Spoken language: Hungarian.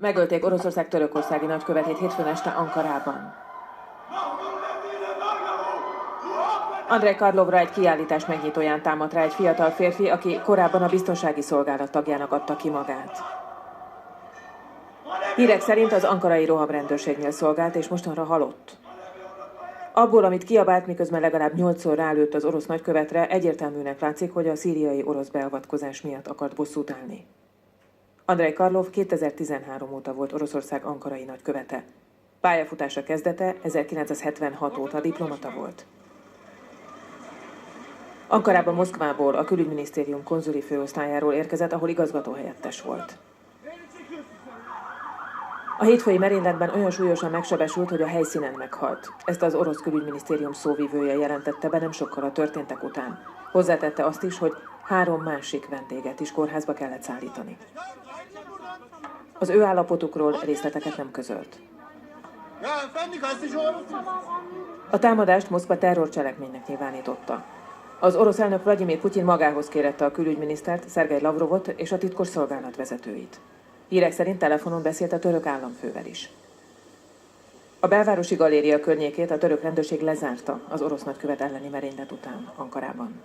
Megölték Oroszország törökországi nagykövetét hétfőn este Ankarában. Andrej Karlovra egy kiállítás megnyitóján támadt rá egy fiatal férfi, aki korábban a biztonsági szolgálat tagjának adta ki magát. Hírek szerint az ankarai rohamrendőrségnél szolgált, és mostanra halott. Abból, amit kiabált, miközben legalább 8-szor rálőtt az orosz nagykövetre, egyértelműnek látszik, hogy a szíriai orosz beavatkozás miatt akart bosszút állni. Andrej Karlov 2013 óta volt Oroszország ankarai nagykövete. Pályafutása kezdete 1976 óta diplomata volt. Ankarában Moszkvából, a külügyminisztérium konzuli főosztályáról érkezett, ahol igazgatóhelyettes volt. A hétfői merényletben olyan súlyosan megsebesült, hogy a helyszínen meghalt. Ezt az orosz külügyminisztérium szóvivője jelentette be nem sokkal a történtek után. Hozzátette azt is, hogy 3 másik vendéget is kórházba kellett szállítani. Az ő állapotukról részleteket nem közölt. A támadást Moszkva terrorcselekménynek nyilvánította. Az orosz elnök Vlagyimir Putyin magához kérette a külügyminisztert, Szergej Lavrovot és a titkos szolgálat vezetőit. Hírek szerint telefonon beszélt a török államfővel is. A belvárosi galéria környékét a török rendőrség lezárta az orosz nagykövet elleni merénylet után Ankarában.